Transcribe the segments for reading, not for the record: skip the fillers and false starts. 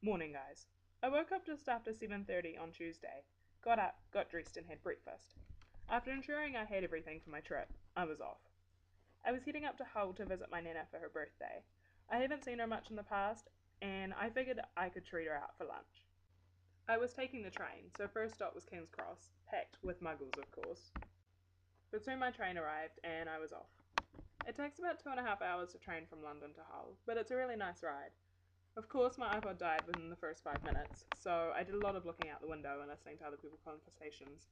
Morning, guys. I woke up just after 7:30 on Tuesday, got up, got dressed, and had breakfast. After ensuring I had everything for my trip, I was off. I was heading up to Hull to visit my nana for her birthday. I haven't seen her much in the past, and I figured I could treat her out for lunch. I was taking the train, so first stop was King's Cross, packed with muggles, of course. But soon my train arrived, and I was off. It takes about 2.5 hours to train from London to Hull, but it's a really nice ride. Of course, my iPod died within the first 5 minutes, so I did a lot of looking out the window and listening to other people's conversations.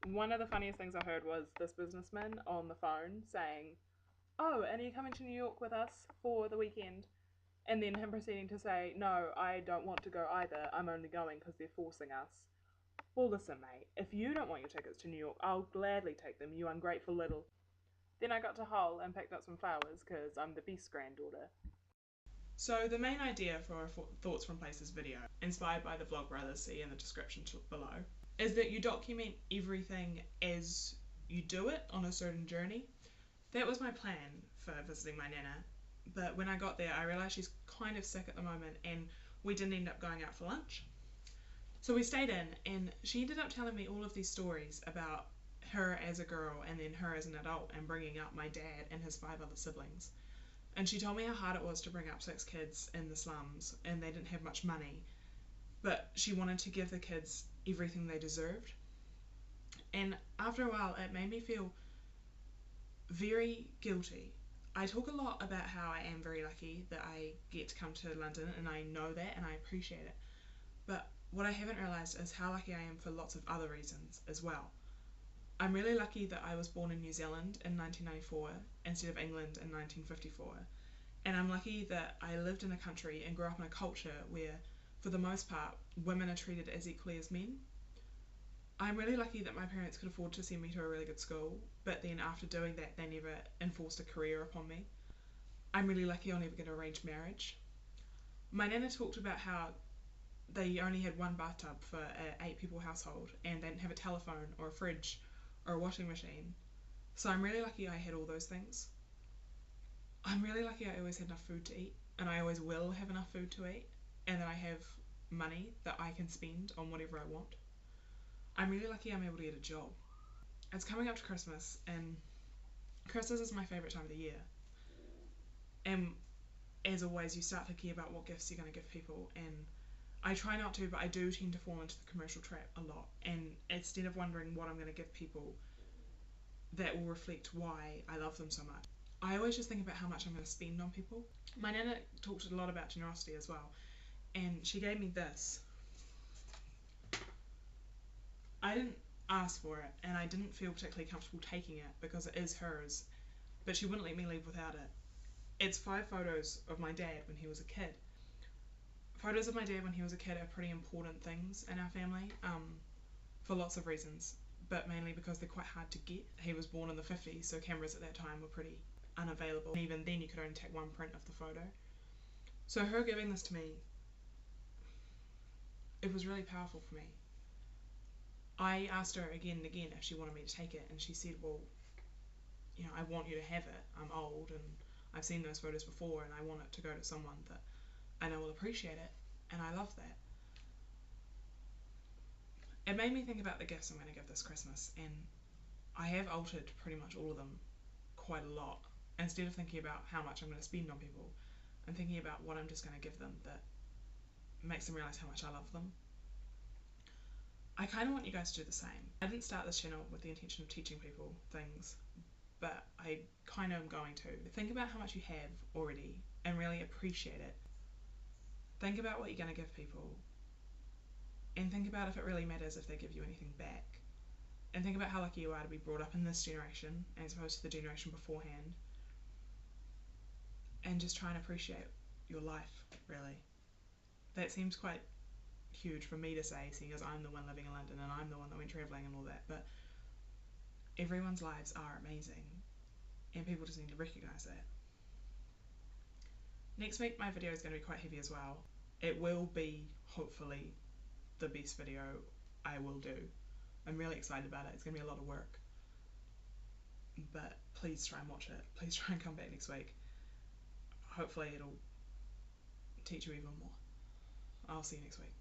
One of the funniest things I heard was this businessman on the phone saying, "Oh, and are you coming to New York with us for the weekend?" And then him proceeding to say, "No, I don't want to go either. I'm only going because they're forcing us." Well, listen, mate, if you don't want your tickets to New York, I'll gladly take them, you ungrateful little. Then I got to Hull and picked up some flowers because I'm the best granddaughter. So the main idea for our Thoughts from Places video, inspired by the Vlogbrothers, see in the description below, is that you document everything as you do it on a certain journey. That was my plan for visiting my nana, but when I got there I realised she's kind of sick at the moment and we didn't end up going out for lunch. So we stayed in and she ended up telling me all of these stories about her as a girl and then her as an adult and bringing up my dad and his 5 other siblings. And she told me how hard it was to bring up 6 kids in the slums and they didn't have much money, but she wanted to give the kids everything they deserved. And after a while it made me feel very guilty. I talk a lot about how I am very lucky that I get to come to London, and I know that and I appreciate it. But what I haven't realised is how lucky I am for lots of other reasons as well. I'm really lucky that I was born in New Zealand in 1994 instead of England in 1954, and I'm lucky that I lived in a country and grew up in a culture where, for the most part, women are treated as equally as men. I'm really lucky that my parents could afford to send me to a really good school, but then after doing that they never enforced a career upon me. I'm really lucky I'll never get an arranged marriage. My nana talked about how they only had one bathtub for an 8-people household and they didn't have a telephone or a fridge or a washing machine. So I'm really lucky I had all those things. I'm really lucky I always had enough food to eat, and I always will have enough food to eat, and that I have money that I can spend on whatever I want. I'm really lucky I'm able to get a job. It's coming up to Christmas, and Christmas is my favourite time of the year. And as always, you start thinking about what gifts you're going to give people, and I try not to, but I do tend to fall into the commercial trap a lot, and instead of wondering what I'm going to give people that will reflect why I love them so much, I always just think about how much I'm going to spend on people. My nana talked a lot about generosity as well, and she gave me this. I didn't ask for it, and I didn't feel particularly comfortable taking it because it is hers, but she wouldn't let me leave without it. It's 5 photos of my dad when he was a kid. Photos of my dad when he was a kid are pretty important things in our family, for lots of reasons, but mainly because they're quite hard to get. He was born in the 50s, so cameras at that time were pretty unavailable. And even then you could only take one print of the photo. So her giving this to me, it was really powerful for me. I asked her again and again if she wanted me to take it, and she said, well, you know, I want you to have it. I'm old and I've seen those photos before and I want it to go to someone that I know will appreciate it, and I love that. It made me think about the gifts I'm going to give this Christmas, and I have altered pretty much all of them quite a lot. Instead of thinking about how much I'm going to spend on people, I'm thinking about what I'm just going to give them that makes them realise how much I love them. I kind of want you guys to do the same. I didn't start this channel with the intention of teaching people things, but I kind of am going to. Think about how much you have already and really appreciate it. Think about what you're going to give people, and think about if it really matters if they give you anything back. And think about how lucky you are to be brought up in this generation as opposed to the generation beforehand. And just try and appreciate your life, really. That seems quite huge for me to say, seeing as I'm the one living in London and I'm the one that went travelling and all that, but everyone's lives are amazing and people just need to recognise that. Next week my video is going to be quite heavy as well. It will be, hopefully, the best video I will do. I'm really excited about it. It's going to be a lot of work. But please try and watch it. Please try and come back next week. Hopefully it'll teach you even more. I'll see you next week.